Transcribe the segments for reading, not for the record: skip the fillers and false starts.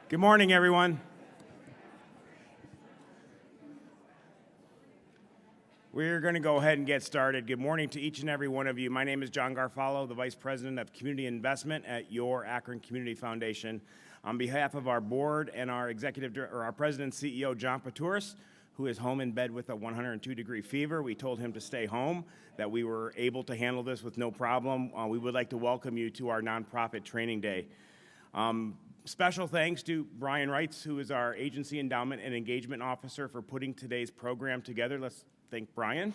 Good morning, everyone. We're going to go ahead and get started. Good morning to each and every one of you. My name is John Garfalo, the Vice President of Community Investment at your Akron Community Foundation. On behalf of our board and our our President and CEO, John Patouris, who is home in bed with a 102-degree fever, we told him to stay home, that we were able to handle this with no problem. We would like to welcome you to our nonprofit training day. Special thanks to Brian Reitz, who is our Agency Endowment and Engagement Officer, for putting today's program together. Let's thank Brian.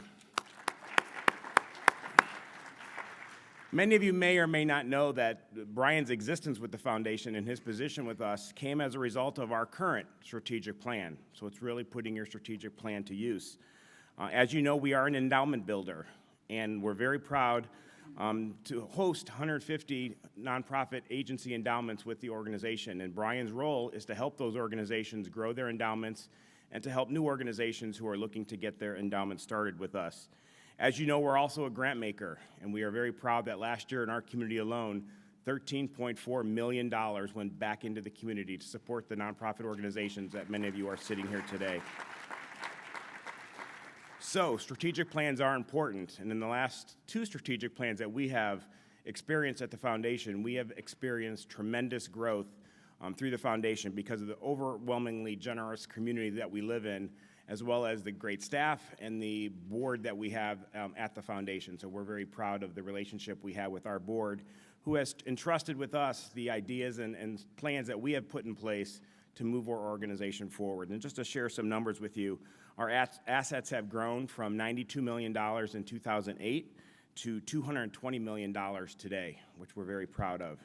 Many of you may or may not know that Brian's existence with the foundation and his position with us came as a result of our current strategic plan. So it's really putting your strategic plan to use. As you know, we are an endowment builder, and we're very proud to host 150 nonprofit agency endowments with the organization. And Brian's role is to help those organizations grow their endowments and to help new organizations who are looking to get their endowment started with us. As you know, we're also a grant maker, and we are very proud that last year in our community alone, $13.4 million went back into the community to support the nonprofit organizations that many of you are sitting here today. So, strategic plans are important, and in the last two strategic plans that we have experienced at the foundation, we have experienced tremendous growth through the foundation because of the overwhelmingly generous community that we live in, as well as the great staff and the board that we have at the foundation. So we're very proud of the relationship we have with our board, who has entrusted with us the ideas and plans that we have put in place to move our organization forward. And just to share some numbers with you, our assets have grown from $92 million in 2008 to $220 million today, which we're very proud of.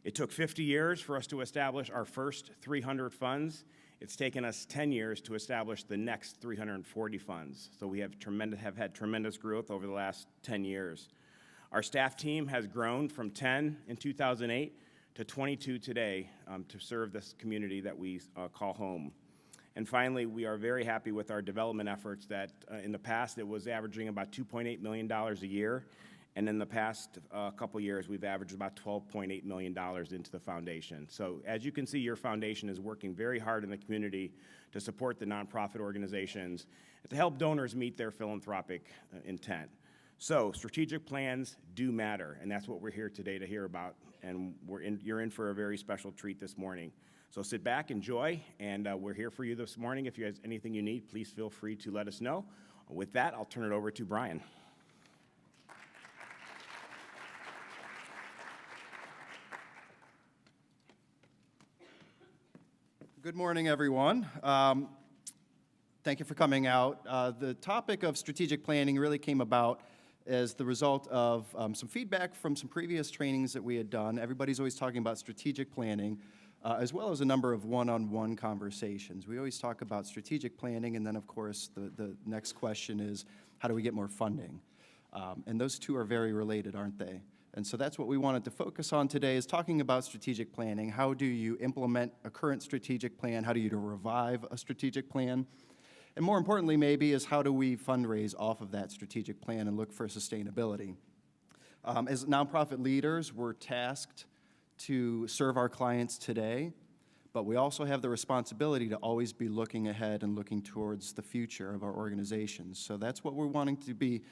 It took 50 years for us to establish our first 300 funds. It's taken us 10 years to establish the next 340 funds. So we have had tremendous growth over the last 10 years. Our staff team has grown from 10 in 2008 to 22 today to serve this community that we call home. And finally, we are very happy with our development efforts that in the past it was averaging about $2.8 million a year. And in the past couple years, we've averaged about $12.8 million into the foundation. So as you can see, your foundation is working very hard in the community to support the nonprofit organizations and to help donors meet their philanthropic intent. So strategic plans do matter, and that's what we're here today to hear about. And you're in for a very special treat this morning. So sit back, enjoy, and we're here for you this morning. If you have anything you need, please feel free to let us know. With that, I'll turn it over to Brian. Good morning, everyone. Thank you for coming out. The topic of strategic planning really came about as the result of some feedback from some previous trainings that we had done. Everybody's always talking about strategic planning, as well as a number of one-on-one conversations. We always talk about strategic planning, and then, of course, the next question is, how do we get more funding? And those two are very related, aren't they? And so that's what we wanted to focus on today, is talking about strategic planning. How do you implement a current strategic plan? How do you revive a strategic plan? And more importantly, maybe, is how do we fundraise off of that strategic plan and look for sustainability? As nonprofit leaders, we're tasked to serve our clients today, but we also have the responsibility to always be looking ahead and looking towards the future of our organizations. So that's what we're wanting to be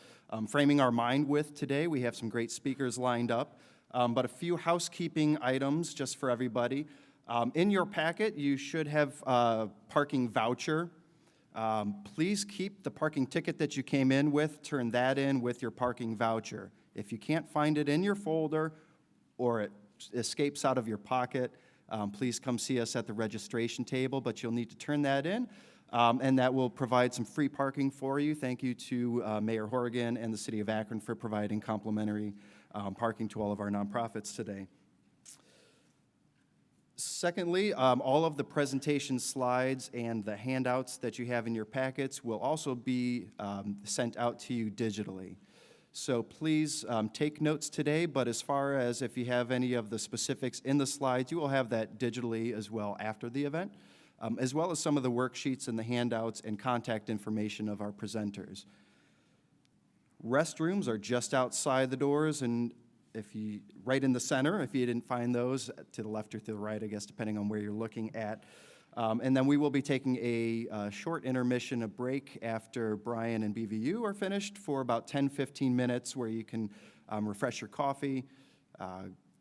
framing our mind with today. We have some great speakers lined up, but a few housekeeping items just for everybody. In your packet, you should have a parking voucher. Please keep the parking ticket that you came in with, turn that in with your parking voucher. If you can't find it in your folder or it escapes out of your pocket, please come see us at the registration table, but you'll need to turn that in, and that will provide some free parking for you. Thank you to Mayor Horgan and the City of Akron for providing complimentary parking to all of our nonprofits today. Secondly, all of the presentation slides and the handouts that you have in your packets will also be sent out to you digitally. So please take notes today, but as far as if you have any of the specifics in the slides, you will have that digitally as well after the event, as well as some of the worksheets and the handouts and contact information of our presenters. Restrooms are just outside the doors, and right in the center, if you didn't find those, to the left or to the right, I guess, depending on where you're looking at. And then we will be taking a short intermission, a break after Brian and BVU are finished for about 10, 15 minutes where you can refresh your coffee,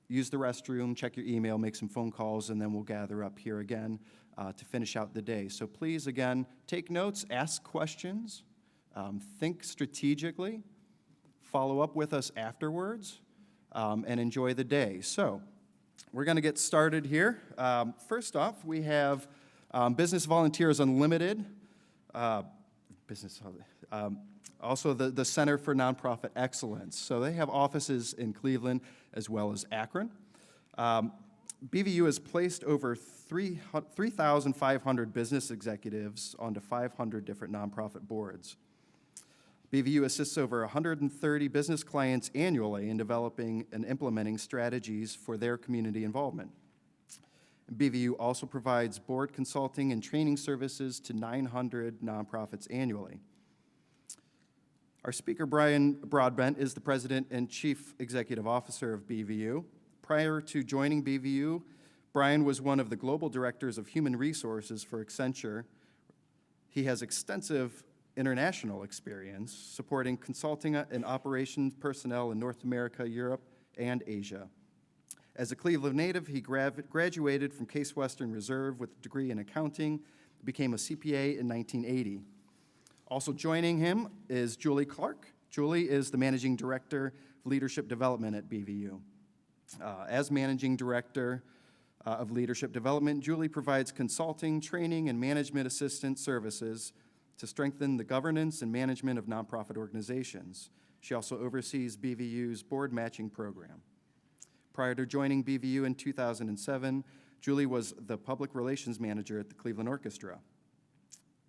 use the restroom, check your email, make some phone calls, and then we'll gather up here again to finish out the day. So please, again, take notes, ask questions, think strategically, follow up with us afterwards, and enjoy the day. So we're going to get started here. First off, we have Business Volunteers Unlimited, also the Center for Nonprofit Excellence. So they have offices in Cleveland as well as Akron. BVU has placed over 3,500 business executives onto 500 different nonprofit boards. BVU assists over 130 business clients annually in developing and implementing strategies for their community involvement. BVU also provides board consulting and training services to 900 nonprofits annually. Our speaker, Brian Broadbent, is the president and chief executive officer of BVU. Prior to joining BVU, Brian was one of the global directors of human resources for Accenture. He has extensive international experience supporting consulting and operations personnel in North America, Europe, and Asia. As a Cleveland native, he graduated from Case Western Reserve with a degree in accounting, became a CPA in 1980. Also joining him is Julie Clark. Julie is the Managing Director of Leadership Development at BVU. As Managing Director of Leadership Development, Julie provides consulting, training, and management assistance services to strengthen the governance and management of nonprofit organizations. She also oversees BVU's board matching program. Prior to joining BVU in 2007, Julie was the public relations manager at the Cleveland Orchestra.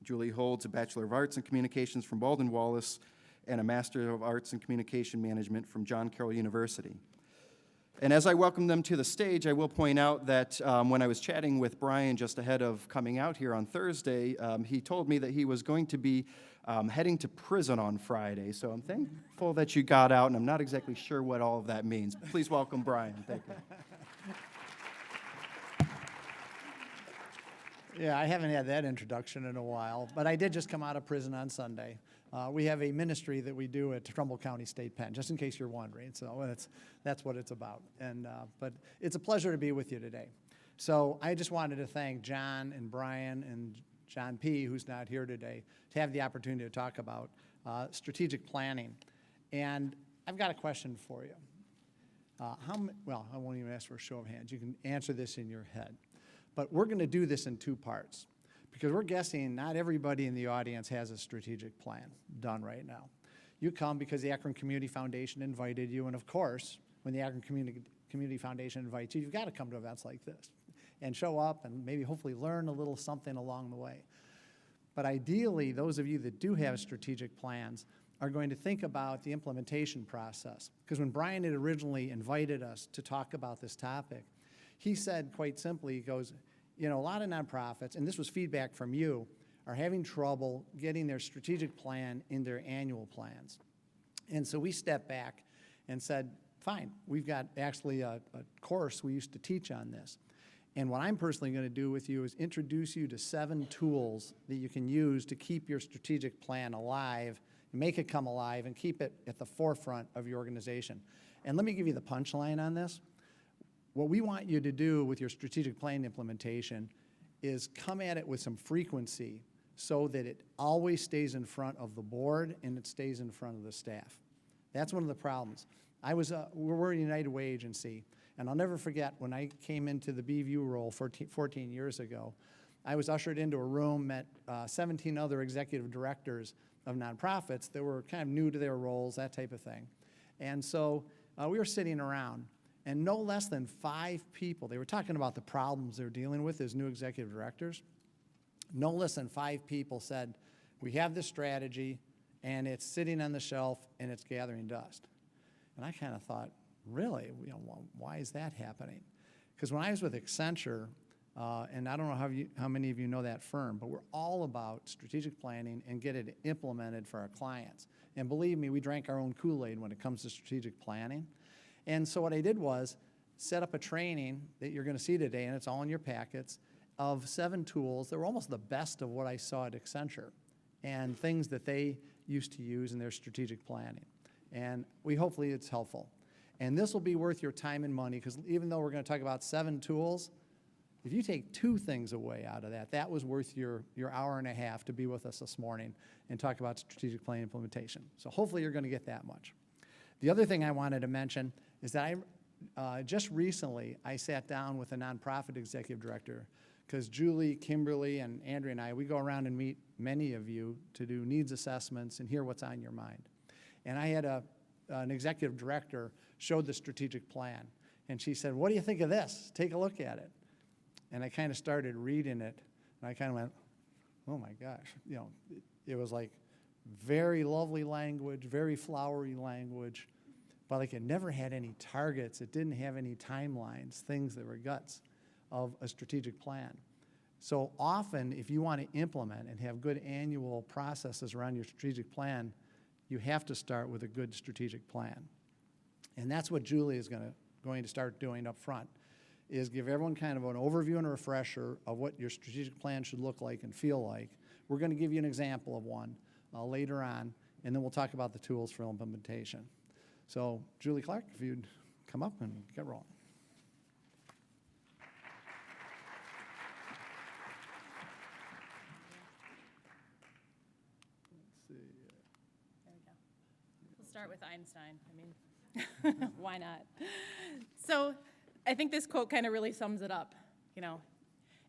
Julie holds a Bachelor of Arts in Communications from Baldwin Wallace and a Master of Arts in Communication Management from John Carroll University. And as I welcome them to the stage, I will point out that when I was chatting with Brian just ahead of coming out here on Thursday, he told me that he was going to be heading to prison on Friday. So I'm thankful that you got out, and I'm not exactly sure what all of that means. Please welcome Brian. Thank you. Yeah, I haven't had that introduction in a while, but I did just come out of prison on Sunday. We have a ministry that we do at Trumbull County State Pen, just in case you're wondering. So that's what it's about. But it's a pleasure to be with you today. So I just wanted to thank John and Brian and John P., who's not here today, to have the opportunity to talk about strategic planning. And I've got a question for you. Well, I won't even ask for a show of hands. You can answer this in your head. But we're going to do this in two parts, because we're guessing not everybody in the audience has a strategic plan done right now. You come because the Akron Community Foundation invited you, and of course, when the Akron Community Foundation invites you, you've got to come to events like this and show up and maybe hopefully learn a little something along the way. But ideally, those of you that do have strategic plans are going to think about the implementation process. Because when Brian had originally invited us to talk about this topic, he said quite simply, he goes, you know, a lot of nonprofits, and this was feedback from you, are having trouble getting their strategic plan in their annual plans. And so we stepped back and said, fine, we've got actually a course we used to teach on this. And what I'm personally going to do with you is introduce you to 7 tools that you can use to keep your strategic plan alive, make it come alive, and keep it at the forefront of your organization. And let me give you the punchline on this. What we want you to do with your strategic plan implementation is come at it with some frequency so that it always stays in front of the board and it stays in front of the staff. That's one of the problems. We're a United Way agency, and I'll never forget when I came into the BVU role 14 years ago, I was ushered into a room, met 17 other executive directors of nonprofits that were kind of new to their roles, that type of thing. And so we were sitting around, and no less than 5 people, they were talking about the problems they're dealing with as new executive directors. No less than 5 people said, we have this strategy, and it's sitting on the shelf, and it's gathering dust. And I kind of thought, really? You know, why is that happening? Because when I was with Accenture, and I don't know how many of you know that firm, but we're all about strategic planning and get it implemented for our clients. And believe me, we drank our own Kool-Aid when it comes to strategic planning. And so what I did was set up a training that you're going to see today, and it's all in your packets, of 7 tools that were almost the best of what I saw at Accenture and things that they used to use in their strategic planning. And hopefully it's helpful. And this will be worth your time and money, because even though we're going to talk about 7 tools, if you take 2 things away out of that, that was worth your hour and a half to be with us this morning and talk about strategic plan implementation. So hopefully you're going to get that much. The other thing I wanted to mention is that just recently I sat down with a nonprofit executive director, because Julie, Kimberly, and Andrea and I, we go around and meet many of you to do needs assessments and hear what's on your mind. And I had an executive director showed the strategic plan, and she said, "What do you think of this? Take a look at it." And I kind of started reading it, and I kind of went, oh my gosh. It was like very lovely language, very flowery language, but like it never had any targets. It didn't have any timelines, things that were guts of a strategic plan. So often, if you want to implement and have good annual processes around your strategic plan, you have to start with a good strategic plan. And that's what Julie is going to start doing up front, is give everyone kind of an overview and a refresher of what your strategic plan should look like and feel like. We're going to give you an example of one later on, and then we'll talk about the tools for implementation. So Julie Clark, if you'd come up and get rolling. There we go. We'll start with Einstein. I mean, why not? So I think this quote kind of really sums it up.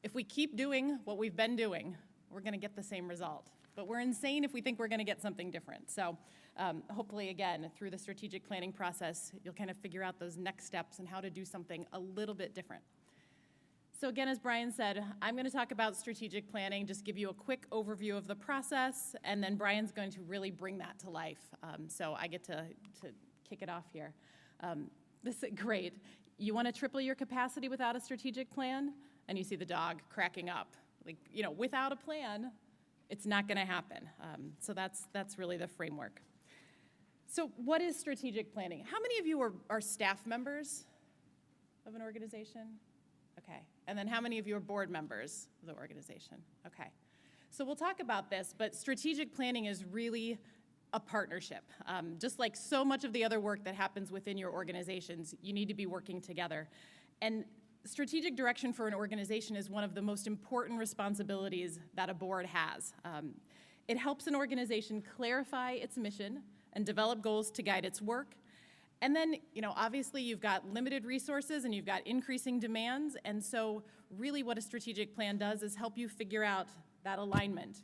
If we keep doing what we've been doing, we're going to get the same result. But we're insane if we think we're going to get something different. So hopefully, again, through the strategic planning process, you'll kind of figure out those next steps and how to do something a little bit different. So again, as Brian said, I'm going to talk about strategic planning, just give you a quick overview of the process, and then Brian's going to really bring that to life. So I get to kick it off here. This is great. You want to triple your capacity without a strategic plan? And you see the dog cracking up. Without a plan, it's not going to happen. So that's really the framework. So what is strategic planning? How many of you are staff members of an organization? Okay. And then how many of you are board members of the organization? Okay. So we'll talk about this, but strategic planning is really a partnership. Just like so much of the other work that happens within your organizations, you need to be working together. And strategic direction for an organization is one of the most important responsibilities that a board has. It helps an organization clarify its mission and develop goals to guide its work. And then, obviously you've got limited resources and you've got increasing demands. And so really what a strategic plan does is help you figure out that alignment,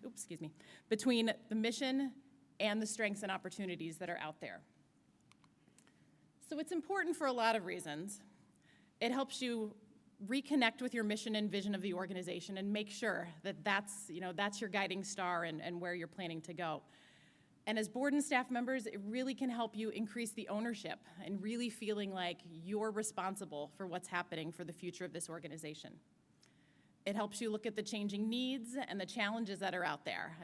between the mission and the strengths and opportunities that are out there. So it's important for a lot of reasons. It helps you reconnect with your mission and vision of the organization and make sure that that's your guiding star and where you're planning to go. And as board and staff members, it really can help you increase the ownership and really feeling like you're responsible for what's happening for the future of this organization. It helps you look at the changing needs and the challenges that are out there.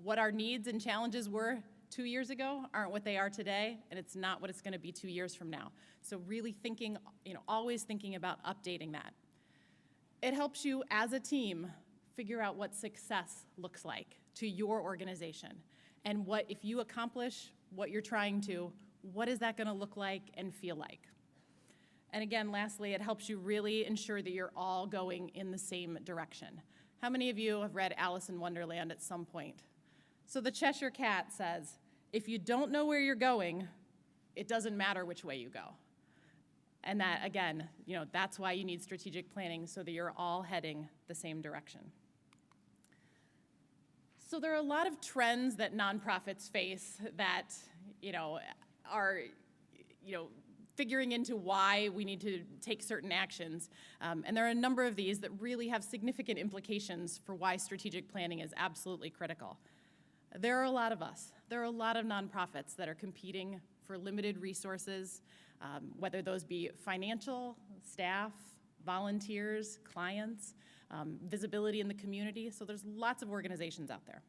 What our needs and challenges were 2 years ago aren't what they are today, and it's not what it's going to be 2 years from now. So really thinking, always thinking about updating that. It helps you as a team figure out what success looks like to your organization. And if you accomplish what you're trying to, what is that going to look like and feel like? And again, lastly, it helps you really ensure that you're all going in the same direction. How many of you have read Alice in Wonderland at some point? So the Cheshire Cat says, if you don't know where you're going, it doesn't matter which way you go. And that, again, that's why you need strategic planning, so that you're all heading the same direction. So there are a lot of trends that nonprofits face that, are, figuring into why we need to take certain actions. And there are a number of these that really have significant implications for why strategic planning is absolutely critical. There are a lot of us. There are a lot of nonprofits that are competing for limited resources, whether those be financial, staff, volunteers, clients, visibility in the community. So there's lots of organizations out there.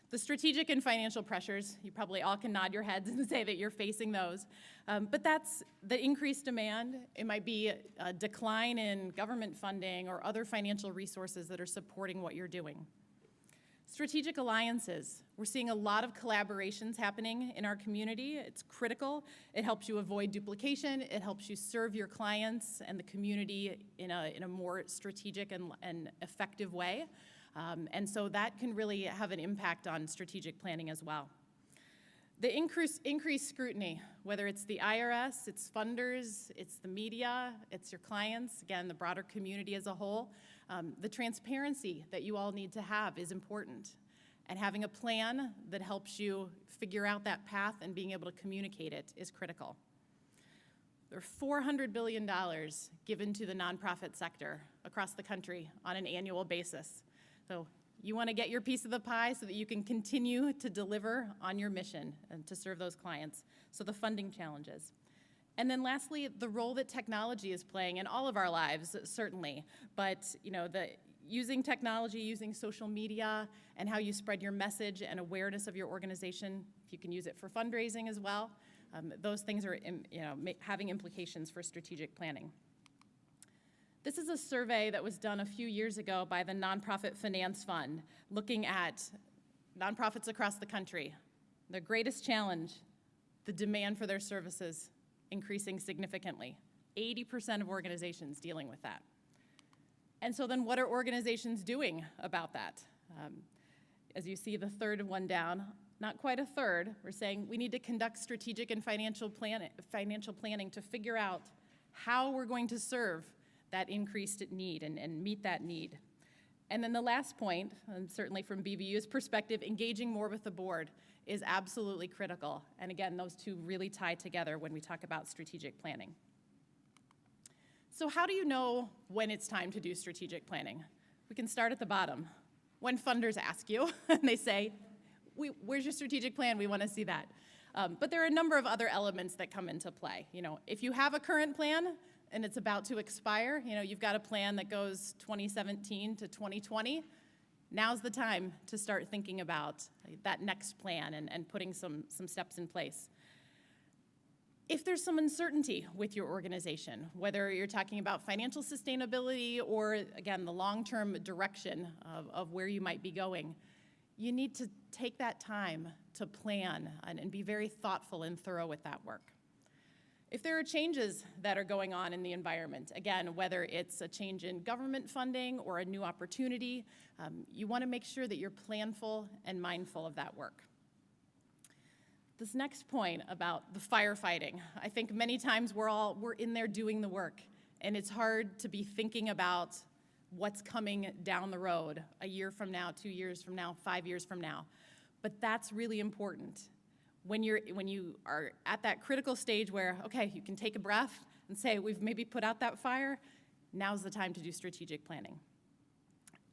The strategic and financial pressures, you probably all can nod your heads and say that you're facing those. But that's the increased demand. It might be a decline in government funding or other financial resources that are supporting what you're doing. Strategic alliances. We're seeing a lot of collaborations happening in our community. It's critical. It helps you avoid duplication. It helps you serve your clients and the community in a more strategic and effective way. And so that can really have an impact on strategic planning as well. The increased scrutiny, whether it's the IRS, it's funders, it's the media, it's your clients, again, the broader community as a whole, the transparency that you all need to have is important. And having a plan that helps you figure out that path and being able to communicate it is critical. There are $400 billion given to the nonprofit sector across the country on an annual basis. So you want to get your piece of the pie so that you can continue to deliver on your mission and to serve those clients. So the funding challenges. And then lastly, the role that technology is playing in all of our lives, certainly. But using technology, using social media, and how you spread your message and awareness of your organization, if you can use it for fundraising as well, those things are having implications for strategic planning. This is a survey that was done a few years ago by the Nonprofit Finance Fund, looking at nonprofits across the country. Their greatest challenge, the demand for their services increasing significantly. 80% of organizations dealing with that. And so then what are organizations doing about that? As you see the third one down, not quite a third, we're saying we need to conduct strategic and financial planning to figure out how we're going to serve that increased need and meet that need. And then the last point, and certainly from BVU's perspective, engaging more with the board is absolutely critical. And again, those two really tie together when we talk about strategic planning. So how do you know when it's time to do strategic planning? We can start at the bottom. When funders ask you and they say, where's your strategic plan? We want to see that. But there are a number of other elements that come into play. If you have a current plan, and it's about to expire, you've got a plan that goes 2017 to 2020, now's the time to start thinking about that next plan and putting some steps in place. If there's some uncertainty with your organization, whether you're talking about financial sustainability or, again, the long-term direction of where you might be going, you need to take that time to plan and be very thoughtful and thorough with that work. If there are changes that are going on in the environment, again, whether it's a change in government funding or a new opportunity, you want to make sure that you're planful and mindful of that work. This next point about the firefighting, I think many times we're in there doing the work, and it's hard to be thinking about what's coming down the road a year from now, 2 years from now, 5 years from now. But that's really important. When you are at that critical stage where, okay, you can take a breath and say, we've maybe put out that fire, now's the time to do strategic planning.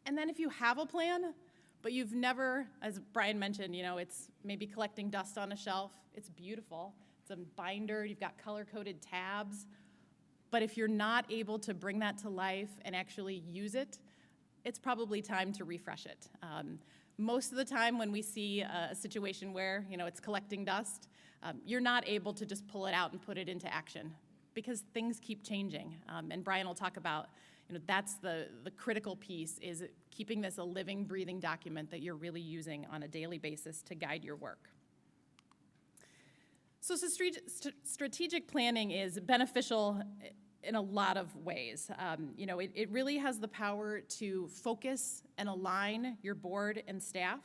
And then if you have a plan, but you've never, as Brian mentioned, it's maybe collecting dust on a shelf, it's beautiful, it's a binder, you've got color-coded tabs, but if you're not able to bring that to life and actually use it, it's probably time to refresh it. Most of the time when we see a situation where, it's collecting dust, you're not able to just pull it out and put it into action because things keep changing. And Brian will talk about, that's the critical piece is keeping this a living, breathing document that you're really using on a daily basis to guide your work. So strategic planning is beneficial in a lot of ways. It really has the power to focus and align your board and staff.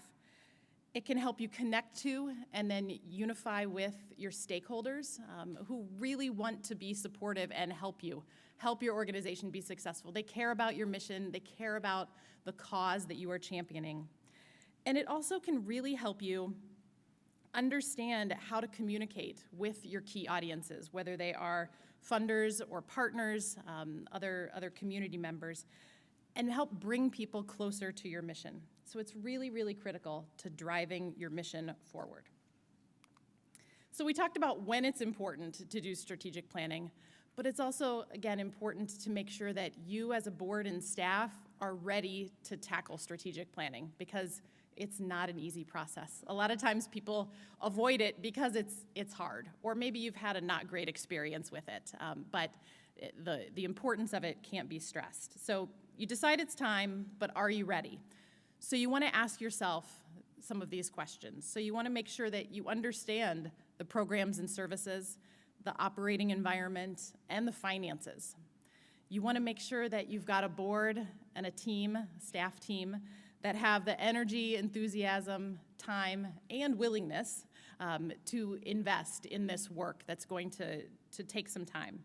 It can help you connect to and then unify with your stakeholders who really want to be supportive and help your organization be successful. They care about your mission. They care about the cause that you are championing. And it also can really help you understand how to communicate with your key audiences, whether they are funders or partners, other community members, and help bring people closer to your mission. So it's really, really critical to driving your mission forward. So we talked about when it's important to do strategic planning, but it's also, again, important to make sure that you as a board and staff are ready to tackle strategic planning because It's not an easy process. A lot of times people avoid it because it's hard, or maybe you've had a not great experience with it, but the importance of it can't be stressed. So you decide it's time, but are you ready? So you want to ask yourself some of these questions. So you want to make sure that you understand the programs and services, the operating environment, and the finances. You want to make sure that you've got a board and a team, staff team, that have the energy, enthusiasm, time, and willingness to invest in this work that's going to take some time.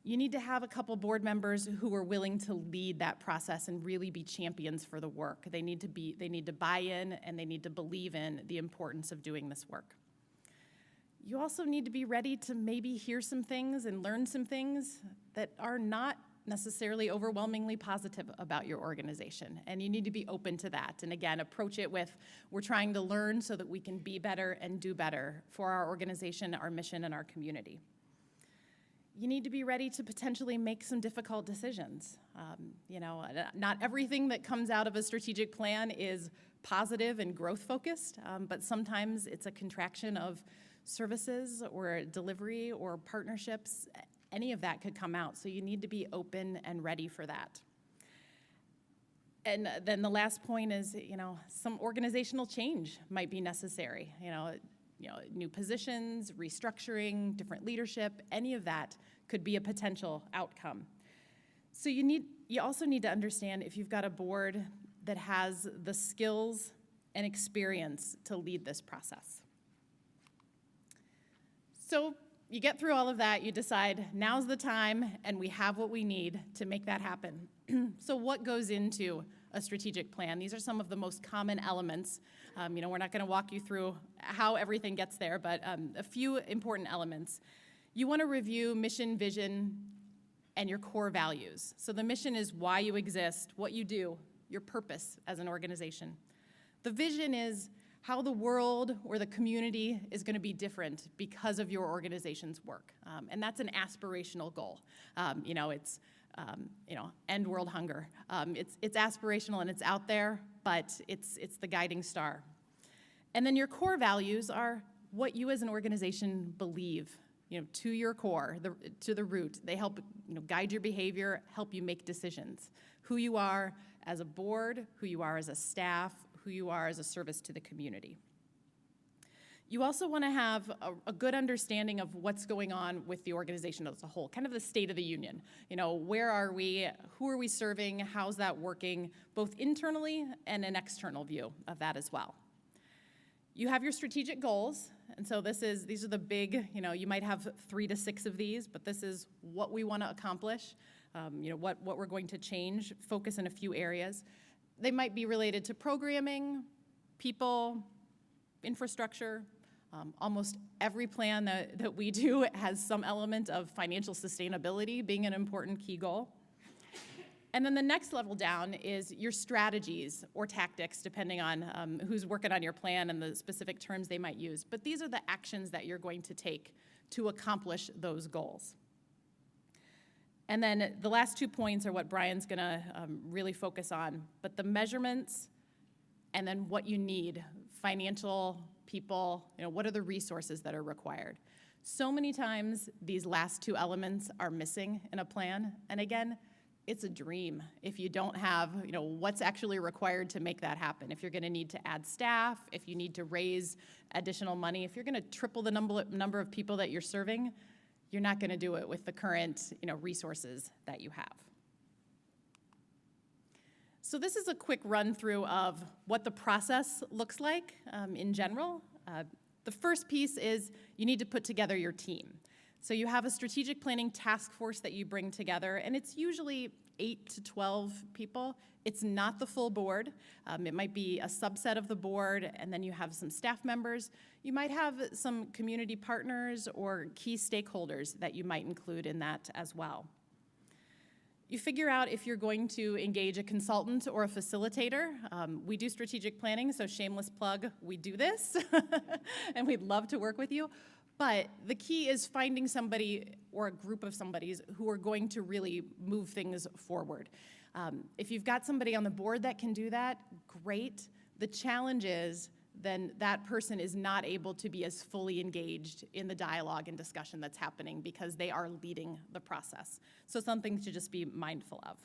You need to have a couple board members who are willing to lead that process and really be champions for the work. They need to buy in, and they need to believe in the importance of doing this work. You also need to be ready to maybe hear some things and learn some things that are not necessarily overwhelmingly positive about your organization, and you need to be open to that. And again, approach it with, we're trying to learn so that we can be better and do better for our organization, our mission, and our community. You need to be ready to potentially make some difficult decisions. Not everything that comes out of a strategic plan is positive and growth-focused, but sometimes it's a contraction of services or delivery or partnerships. Any of that could come out, so you need to be open and ready for that. And then the last point is, some organizational change might be necessary. New positions, restructuring, different leadership, any of that could be a potential outcome. So you also need to understand if you've got a board that has the skills and experience to lead this process. So you get through all of that, you decide now's the time, and we have what we need to make that happen. So what goes into a strategic plan? These are some of the most common elements. We're not going to walk you through how everything gets there, but a few important elements. You want to review mission, vision, and your core values. So the mission is why you exist, what you do, your purpose as an organization. The vision is how the world or the community is going to be different because of your organization's work. And that's an aspirational goal. It's end world hunger. It's aspirational and it's out there, but it's the guiding star. And then your core values are what you as an organization believe, to your core, to the root. They help guide your behavior, help you make decisions. Who you are as a board, who you are as a staff, who you are as a service to the community. You also want to have a good understanding of what's going on with the organization as a whole, kind of the state of the union. Where are we? Who are we serving? How's that working? Both internally and an external view of that as well. You have your strategic goals, and so these are the big, you might have 3 to 6 of these, but this is what we want to accomplish, what we're going to change, focus in a few areas. They might be related to programming, people, infrastructure. Almost every plan that we do has some element of financial sustainability being an important key goal. And then the next level down is your strategies or tactics, depending on who's working on your plan and the specific terms they might use. But these are the actions that you're going to take to accomplish those goals. And then the last 2 points are what Brian's going to really focus on. But the measurements and then what you need, financial, people, what are the resources that are required. So many times these last 2 elements are missing in a plan. And again, it's a dream if you don't have what's actually required to make that happen. If you're going to need to add staff, if you need to raise additional money, if you're going to triple the number of people that you're serving, you're not going to do it with the current resources that you have. So this is a quick run through of what the process looks like in general. The first piece is you need to put together your team. So you have a strategic planning task force that you bring together, and it's usually 8 to 12 people. It's not the full board. It might be a subset of the board, and then you have some staff members. You might have some community partners or key stakeholders that you might include in that as well. You figure out if you're going to engage a consultant or a facilitator. We do strategic planning, so shameless plug, we do this, and we'd love to work with you. But the key is finding somebody or a group of somebodies who are going to really move things forward. If you've got somebody on the board that can do that, great, The challenge is then that person is not able to be as fully engaged in the dialogue and discussion that's happening because they are leading the process. So something to just be mindful of.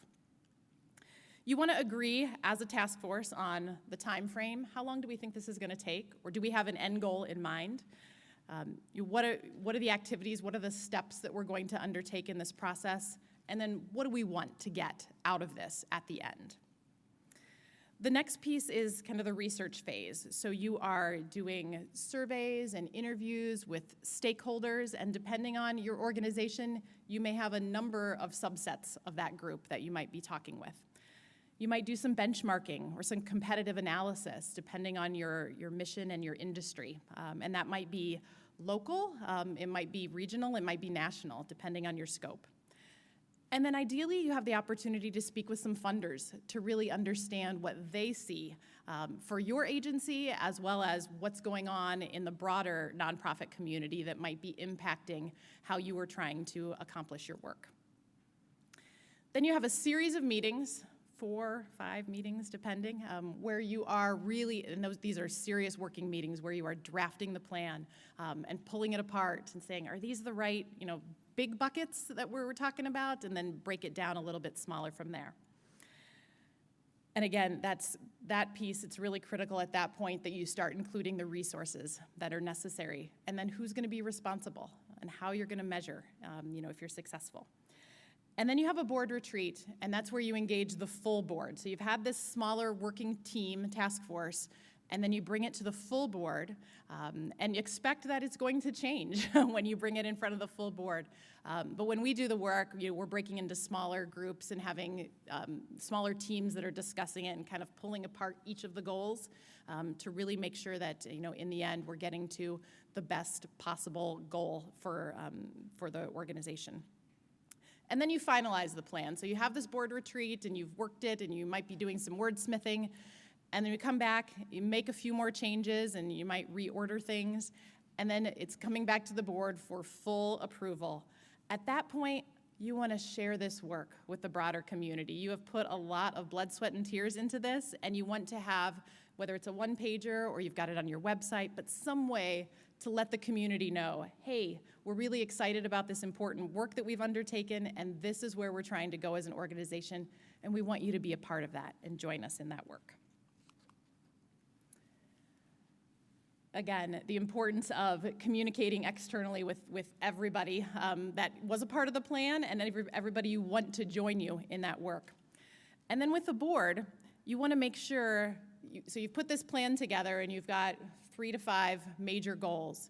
You want to agree as a task force on the time frame. How long do we think this is going to take? Or do we have an end goal in mind? What are the activities? What are the steps that we're going to undertake in this process? And then what do we want to get out of this at the end? The next piece is kind of the research phase. So you are doing surveys and interviews with stakeholders, and depending on your organization, you may have a number of subsets of that group that you might be talking with. You might do some benchmarking or some competitive analysis depending on your mission and your industry. And that might be local, it might be regional, it might be national, depending on your scope. And then ideally, you have the opportunity to speak with some funders to really understand what they see for your agency, as well as what's going on in the broader nonprofit community that might be impacting how you are trying to accomplish your work. Then you have a series of meetings, 4, 5 meetings, depending, where you are really, and these are serious working meetings where you are drafting the plan and pulling it apart and saying, are these the right, big buckets that we're talking about, and then break it down a little bit smaller from there. And again, that piece, it's really critical at that point that you start including the resources that are necessary, and then who's going to be responsible and how you're going to measure, if you're successful. And then you have a board retreat, and that's where you engage the full board. So you've had this smaller working team, task force, and then you bring it to the full board, and you expect that it's going to change when you bring it in front of the full board. But when we do the work, we're breaking into smaller groups and having smaller teams that are discussing it and kind of pulling apart each of the goals to really make sure that, in the end, we're getting to the best possible goal for the organization. And then you finalize the plan. So you have this board retreat, and you've worked it, and you might be doing some wordsmithing. And then you come back, you make a few more changes, and you might reorder things, and then it's coming back to the board for full approval. At that point, you want to share this work with the broader community. You have put a lot of blood, sweat, and tears into this, and you want to have, whether it's a one-pager or you've got it on your website, but some way to let the community know, hey, we're really excited about this important work that we've undertaken, and this is where we're trying to go as an organization, and we want you to be a part of that and join us in that work. Again, the importance of communicating externally with everybody that was a part of the plan and everybody you want to join you in that work. And then with the board, you want to make sure, so you've put this plan together and you've got 3 to 5 major goals.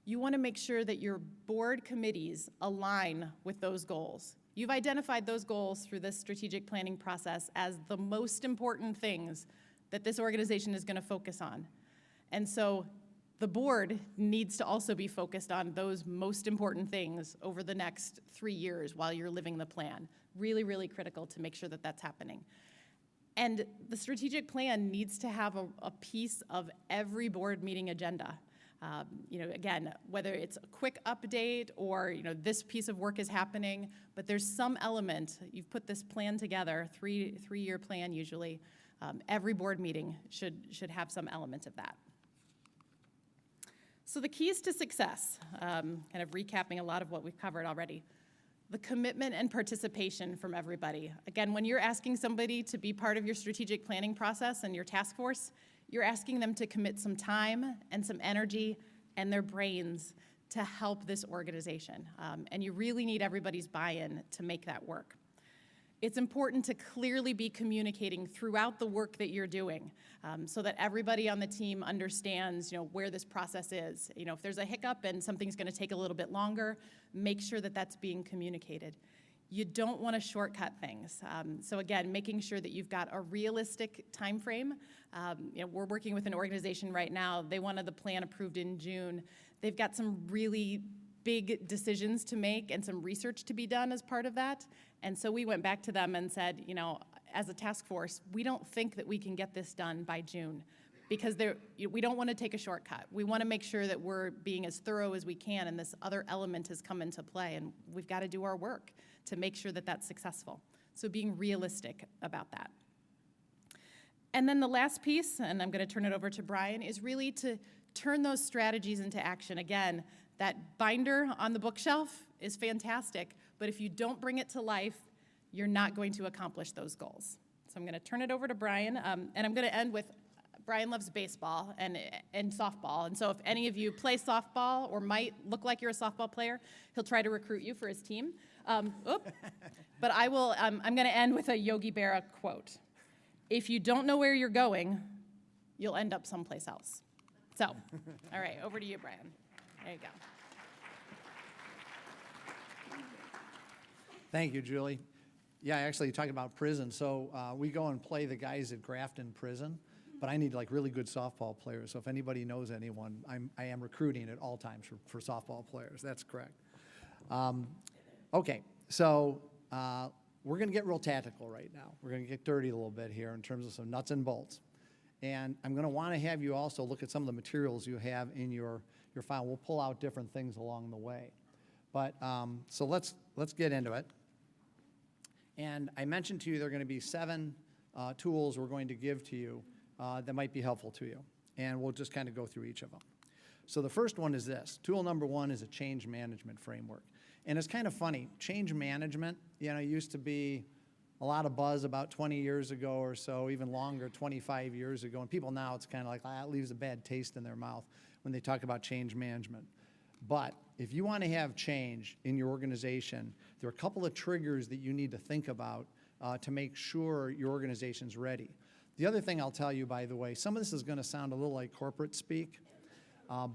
You want to make sure that your board committees align with those goals. You've identified those goals through this strategic planning process as the most important things that this organization is going to focus on. And so the board needs to also be focused on those most important things over the next 3 years while you're living the plan. Really, really critical to make sure that that's happening. And the strategic plan needs to have a piece of every board meeting agenda. Again, whether it's a quick update or, this piece of work is happening, but there's some element, you've put this plan together, three-year plan usually, every board meeting should have some element of that. So the keys to success, kind of recapping a lot of what we've covered already. The commitment and participation from everybody. Again, when you're asking somebody to be part of your strategic planning process and your task force, you're asking them to commit some time and some energy and their brains to help this organization. And you really need everybody's buy-in to make that work. It's important to clearly be communicating throughout the work that you're doing so that everybody on the team understands, where this process is. If there's a hiccup and something's going to take a little bit longer, make sure that that's being communicated. You don't want to shortcut things. So again, making sure that you've got a realistic time frame. We're working with an organization right now. They wanted the plan approved in June. They've got some really big decisions to make and some research to be done as part of that. And so we went back to them and said, as a task force, we don't think that we can get this done by June because we don't want to take a shortcut. We want to make sure that we're being as thorough as we can, and this other element has come into play, and we've got to do our work to make sure that that's successful. So being realistic about that. And then the last piece, and I'm going to turn it over to Brian, is really to turn those strategies into action. Again, that binder on the bookshelf is fantastic, but if you don't bring it to life, you're not going to accomplish those goals. So I'm going to turn it over to Brian, and I'm going to end with, Brian loves baseball and softball, and so if any of you play softball or might look like you're a softball player, he'll try to recruit you for his team. But I will, I'm going to end with a Yogi Berra quote. If you don't know where you're going, you'll end up someplace else. So, all right, over to you, Brian. There you go. Thank you, Julie. Yeah, actually, you're talking about prison. So we go and play the guys at Grafton Prison, but I need like really good softball players. So if anybody knows anyone, I am recruiting at all times for softball players. That's correct. Okay, so we're going to get real tactical right now. We're going to get dirty a little bit here in terms of some nuts and bolts. And I'm going to want to have you also look at some of the materials you have in your file. We'll pull out different things along the way. But so let's get into it. And I mentioned to you there are going to be 7 tools we're going to give to you that might be helpful to you. And we'll just kind of go through each of them. So the first one is this. Tool number 1 is a change management framework. And it's kind of funny. Change management, used to be a lot of buzz about 20 years ago or so, even longer, 25 years ago. And people now, it's kind of like, it leaves a bad taste in their mouth when they talk about change management. But if you want to have change in your organization, there are a couple of triggers that you need to think about to make sure your organization's ready. The other thing I'll tell you, by the way, some of this is going to sound a little like corporate speak,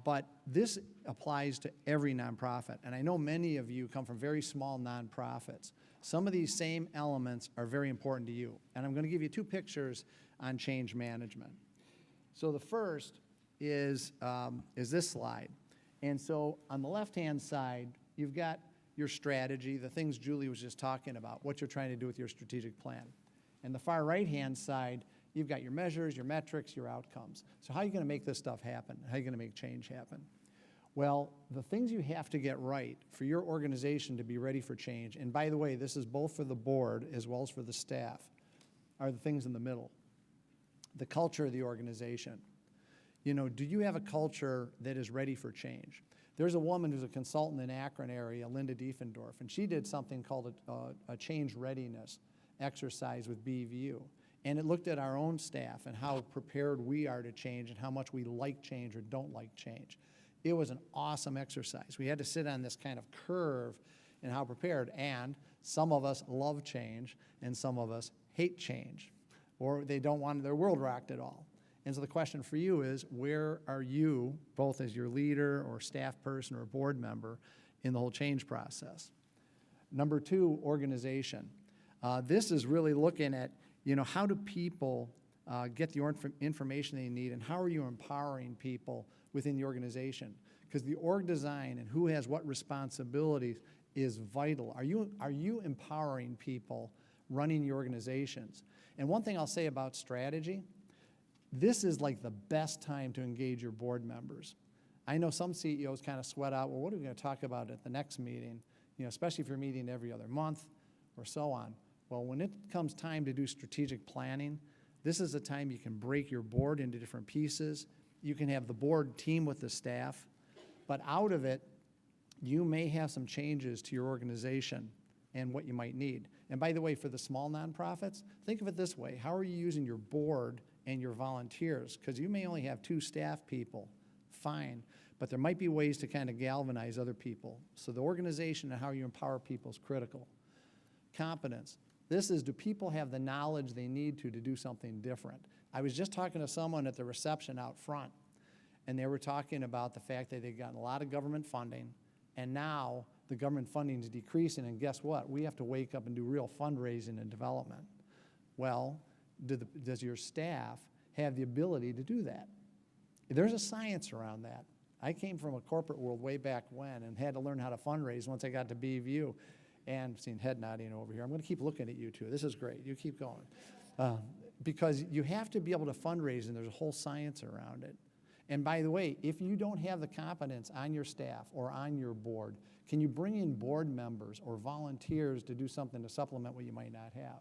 but this applies to every nonprofit. And I know many of you come from very small nonprofits. Some of these same elements are very important to you. And I'm going to give you 2 pictures on change management. So the first is this slide. And so on the left-hand side, you've got your strategy, the things Julie was just talking about, what you're trying to do with your strategic plan. And the far right-hand side, you've got your measures, your metrics, your outcomes. So how are you going to make this stuff happen? How are you going to make change happen? Well, the things you have to get right for your organization to be ready for change, and by the way, this is both for the board as well as for the staff, are the things in the middle. The culture of the organization. Do you have a culture that is ready for change? There's a woman who's a consultant in Akron area, Linda Diefendorf, and she did something called a change readiness exercise with BVU. And it looked at our own staff and how prepared we are to change and how much we like change or don't like change. It was an awesome exercise. We had to sit on this kind of curve and how prepared, and some of us love change and some of us hate change, or they don't want their world rocked at all. And so the question for you is, where are you, both as your leader or staff person or board member, in the whole change process? Number 2, organization. This is really looking at, how do people get the information they need, and how are you empowering people within the organization? Because the org design and who has what responsibilities is vital. Are you empowering people running your organizations? And one thing I'll say about strategy, this is like the best time to engage your board members. I know some CEOs kind of sweat out, well, what are we going to talk about at the next meeting? Especially if you're meeting every other month or so on. Well, when it comes time to do strategic planning, this is a time you can break your board into different pieces. You can have the board team with the staff, but out of it, you may have some changes to your organization and what you might need. And by the way, for the small nonprofits, think of it this way. How are you using your board and your volunteers? Because you may only have 2 staff people, fine, but there might be ways to kind of galvanize other people. So the organization and how you empower people is critical. Competence. This is, do people have the knowledge they need to do something different? I was just talking to someone at the reception out front, and they were talking about the fact that they've gotten a lot of government funding, and now the government funding is decreasing, and guess what? We have to wake up and do real fundraising and development. Well, does your staff have the ability to do that? There's a science around that. I came from a corporate world way back when and had to learn how to fundraise once I got to BVU. And seen head nodding over here. I'm going to keep looking at you two. This is great. You keep going. Because you have to be able to fundraise, and there's a whole science around it. And by the way, if you don't have the competence on your staff or on your board, can you bring in board members or volunteers to do something to supplement what you might not have?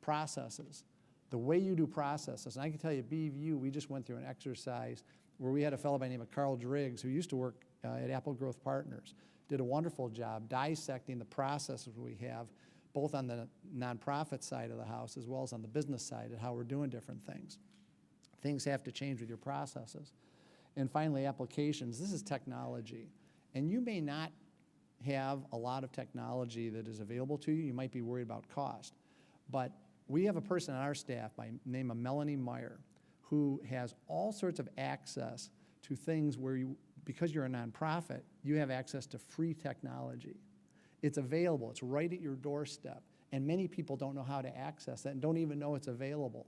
Processes. the way you do processes. And I can tell you, BVU, we just went through an exercise where we had a fellow by the name of Carl Driggs, who used to work at Apple Growth Partners, did a wonderful job dissecting the processes we have, both on the nonprofit side of the house as well as on the business side, and how we're doing different things. Things have to change with your processes. And finally, applications. This is technology. And you may not have a lot of technology that is available to you. You might be worried about cost. But we have a person on our staff by the name of Melanie Meyer who has all sorts of access to things where you, because you're a nonprofit, you have access to free technology. It's available. It's right at your doorstep. And many people don't know how to access that and don't even know it's available.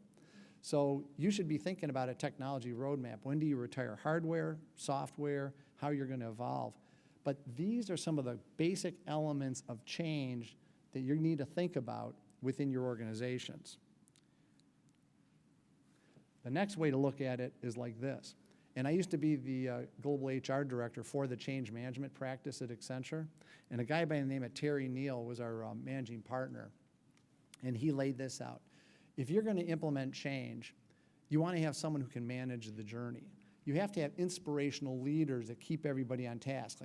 So you should be thinking about a technology roadmap. When do you retire hardware, software, how you're going to evolve? But these are some of the basic elements of change that you need to think about within your organizations. The next way to look at it is like this. And I used to be the global HR director for the change management practice at Accenture. And a guy by the name of Terry Neal was our managing partner. And he laid this out. If you're going to implement change, you want to have someone who can manage the journey. You have to have inspirational leaders that keep everybody on task.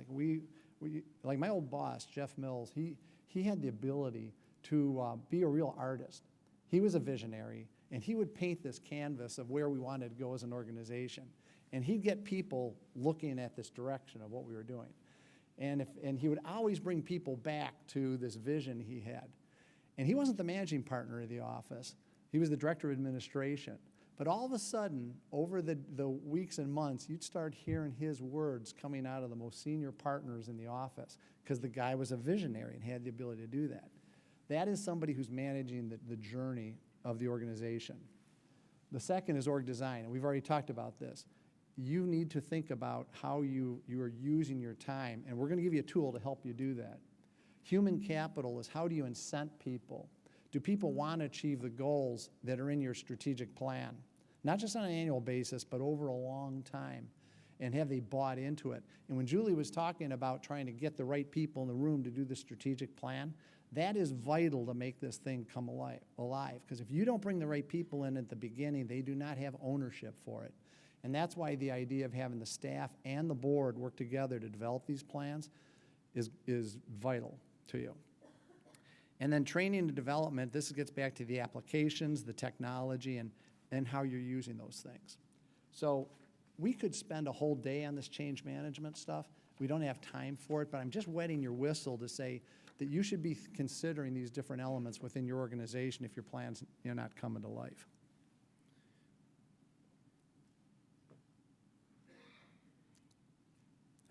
Like my old boss, Jeff Mills, he had the ability to be a real artist. He was a visionary, and he would paint this canvas of where we wanted to go as an organization. And he'd get people looking at this direction of what we were doing. And he would always bring people back to this vision he had. And he wasn't the managing partner of the office. He was the director of administration. But all of a sudden, over the weeks and months, you'd start hearing his words coming out of the most senior partners in the office, because the guy was a visionary and had the ability to do that. That is somebody who's managing the journey of the organization. The second is org design, and we've already talked about this. You need to think about how you are using your time, and we're going to give you a tool to help you do that. Human capital is, how do you incent people? Do people want to achieve the goals that are in your strategic plan? Not just on an annual basis, but over a long time. And have they bought into it? And when Julie was talking about trying to get the right people in the room to do the strategic plan, that is vital to make this thing come alive. Because if you don't bring the right people in at the beginning, they do not have ownership for it. And that's why the idea of having the staff and the board work together to develop these plans is vital to you. And then training and development, this gets back to the applications, the technology, and how you're using those things. So we could spend a whole day on this change management stuff. We don't have time for it, but I'm just wetting your whistle to say that you should be considering these different elements within your organization if your plans are not coming to life.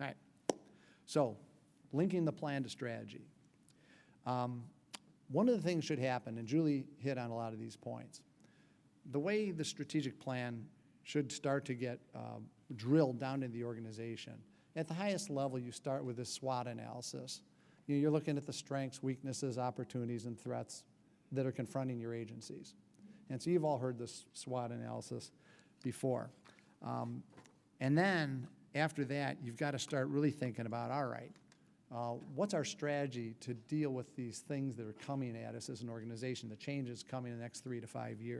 All right, so linking the plan to strategy. One of the things should happen, and Julie hit on a lot of these points, the way the strategic plan should start to get drilled down into the organization. At the highest level, you start with this SWOT analysis. You're looking at the strengths, weaknesses, opportunities, and threats that are confronting your agencies. And so you've all heard this SWOT analysis before. And then after that, you've got to start really thinking about, all right, what's our strategy to deal with these things that are coming at us as an organization, the changes coming in the next 3 to 5 years?